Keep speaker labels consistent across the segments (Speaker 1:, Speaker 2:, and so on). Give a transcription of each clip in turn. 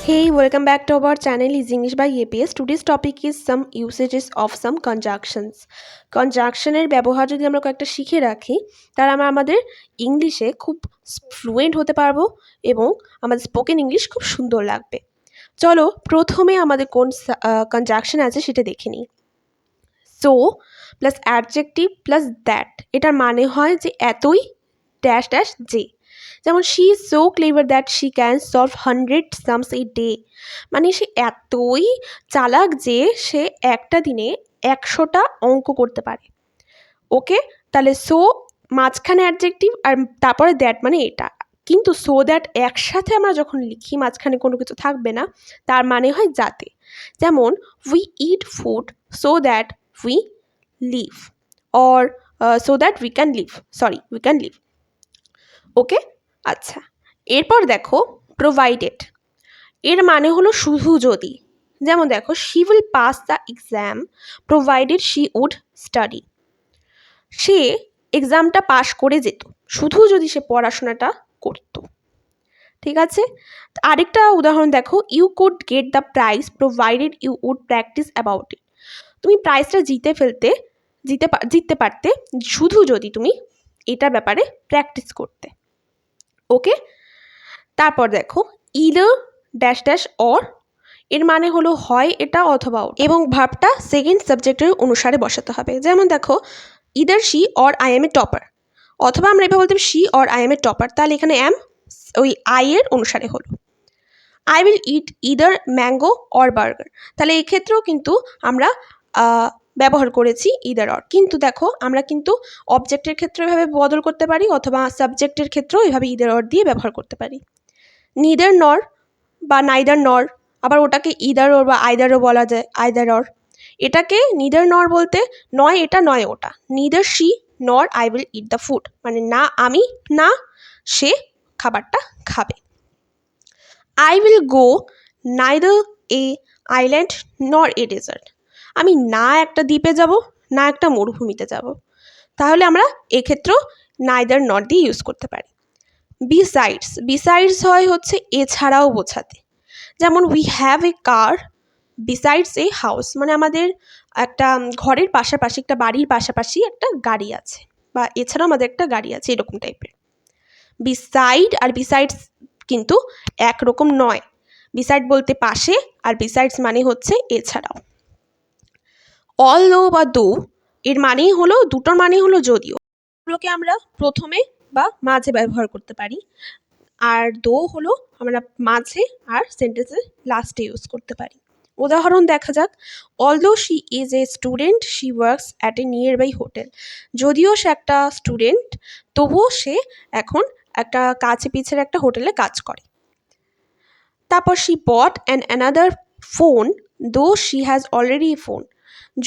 Speaker 1: Hey, welcome back to our channel is English by APS. Today's topic is some usages of some conjunctions. কনজাংশনের ব্যবহার যদি আমরা কয়েকটা শিখে রাখি তাহলে আমরা আমাদের ইংলিশে খুব ফ্লুয়েন্ট হতে পারবো এবং আমাদের স্পোকেন ইংলিশ খুব সুন্দর লাগবে। চলো প্রথমে আমাদের কোন কনজাংশন আছে সেটা দেখে নিই। So plus adjective plus that, এটার মানে হয় যে এতই ড্যাশ ড্যাশ যে, যেমন she is so clever that she can solve 100 sums a day, মানে সে এতই চালাক যে সে একটা দিনে 100টা অঙ্ক করতে পারে। ওকে, তাহলে সো মাঝখানে অ্যাডজেক্টিভ আর তারপরে দ্যাট মানে এটা, কিন্তু সো দ্যাট একসাথে আমরা যখন লিখি মাঝখানে কোনো কিছু থাকবে না, তার মানে হয় যাতে। যেমন we eat food so that we live, or so that we can live. Okay, আচ্ছা, এরপর দেখো প্রোভাইডেড, এর মানে হলো শুধু যদি। যেমন দেখো she will pass the exam provided she would study, সে এক্সামটা পাশ করে যেত শুধু যদি সে পড়াশোনাটা করত। ঠিক আছে, আরেকটা উদাহরণ দেখো, you could get the prize provided you would practise about it, তুমি প্রাইজটা জিততে পারতে শুধু যদি তুমি এটার ব্যাপারে প্র্যাকটিস করতে। ওকে, তারপর দেখো ইদার ড্যাশ ড্যাশ অর, এর মানে হলো হয় এটা অথবা ওটা, এবং ভার্বটা সেকেন্ড সাবজেক্টের অনুসারে বসাতে হবে। যেমন দেখো either she or I M A topper, অথবা আমরা এভাবে বলতে she or I M A topper, তাহলে এখানে অ্যাম ওই আই এর অনুসারে হলো। I will it either mango or burger, তাহলে এই ক্ষেত্রেও কিন্তু আমরা ব্যবহার করেছি ইদার অর, কিন্তু দেখো আমরা কিন্তু অবজেক্টের ক্ষেত্রে এভাবে বদল করতে পারি অথবা সাবজেক্টের ক্ষেত্রেও এভাবে ইদার অর দিয়ে ব্যবহার করতে পারি। নিদার নর বা নাইদার নর, আবার ওটাকে ইদার অর বা আইদারও বলা যায়, আইদার অর। এটাকে নিদার নর বলতে নয় এটা নয় ওটা, নিদার শি নর I will it the food, মানে না আমি না সে খাবারটা খাবে। I will go neither A island নর এ ডেজার্ট, আমি না একটা দ্বীপে যাব না একটা মরুভূমিতে যাব, তাহলে আমরা এক্ষেত্রেও নাইদার নর দিয়ে ইউজ করতে পারি। বিসাইডস হয় হচ্ছে এছাড়াও বোঝাতে, যেমন we have a car besides a house, মানে আমাদের একটা ঘরের পাশাপাশি একটা বাড়ির পাশাপাশি একটা গাড়ি আছে, বা এছাড়াও আমাদের একটা গাড়ি আছে, এরকম টাইপের। বিসাইড আর বিসাইডস কিন্তু একরকম নয়, বিসাইড বলতে পাশে আর বিসাইডস মানে হচ্ছে এছাড়াও। অলদো বা দো, এর মানেই হলো দুটোর মানেই হলো যদিও, এগুলোকে আমরা প্রথমে বা মাঝে ব্যবহার করতে পারি, আর দো হলো আমরা মাঝে আর সেন্টেন্সের লাস্টে ইউজ করতে পারি। উদাহরণ দেখা যাক, although she is a student she works at a nearby hotel, যদিও সে একটা স্টুডেন্ট তবুও সে এখন একটা কাছে পিছের একটা হোটেলে কাজ করে। তারপর she bot an another phone though she has already A phone,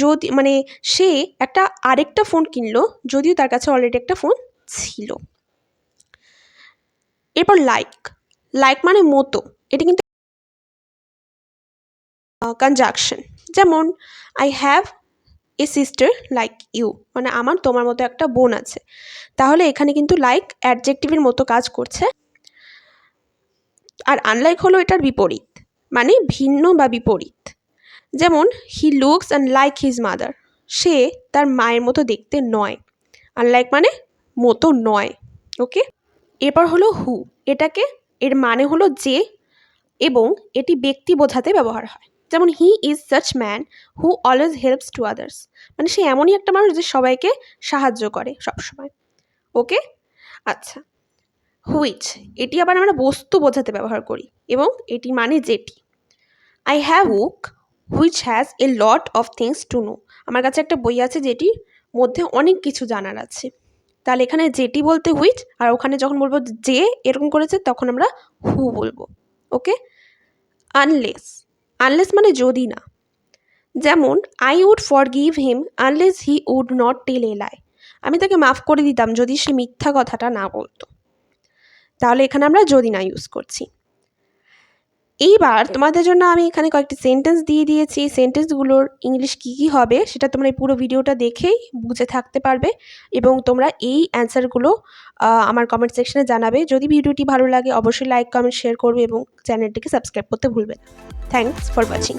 Speaker 1: যদি মানে সে একটা আরেকটা ফোন কিনলো যদিও তার কাছে অলরেডি একটা ফোন ছিল। এরপর লাইক মানে মতো, এটা কিন্তু কনজাংশন। যেমন I have a sister like you, মানে আমার তোমার মতো একটা বোন আছে, তাহলে এখানে কিন্তু লাইক অ্যাডজেক্টিভের মতো কাজ করছে। আর আনলাইক হলো এটার বিপরীত, মানে ভিন্ন বা বিপরীত। যেমন he looks unlike his mother, সে তার মায়ের মতো দেখতে নয়, আনলাইক মানে মতো নয়। ওকে, এরপর হলো হু, এটাকে এর মানে হলো যে, এবং এটি ব্যক্তি বোঝাতে ব্যবহার হয়। যেমন he is such man who always helps to others, মানে সে এমনই একটা মানুষ যে সবাইকে সাহায্য করে সবসময়। ওকে, আচ্ছা, হুইচ, এটি আবার আমরা বস্তু বোঝাতে ব্যবহার করি এবং এটি মানে যেটি। I have book which has a lot of things to know, আমার কাছে একটা বই আছে যেটির মধ্যে অনেক কিছু জানার আছে, তাহলে এখানে যেটি বলতে হুইচ, আর ওখানে যখন বলবো যে এরকম করেছে তখন আমরা হু বলবো। ওকে, আনলেস মানে যদি না। যেমন I would forgive him unless he would not tell a lie, আমি তাকে মাফ করে দিতাম যদি সে মিথ্যা কথাটা না বলতো, তাহলে এখানে আমরা যদি না ইউজ করছি। এইবার তোমাদের জন্য আমি এখানে কয়েকটি সেন্টেন্স দিয়ে দিয়েছি। এই সেন্টেন্সগুলোর ইংলিশ কী হবে সেটা তোমরা এই পুরো ভিডিওটা দেখেই বুঝে থাকতে পারবে এবং তোমরা এই অ্যান্সারগুলো আমার কমেন্ট সেকশনে জানাবে। যদি ভিডিওটি ভালো লাগে অবশ্যই লাইক, কমেন্ট, শেয়ার করবে এবং চ্যানেলটিকে সাবস্ক্রাইব করতে ভুলবে না। Thanks for watching.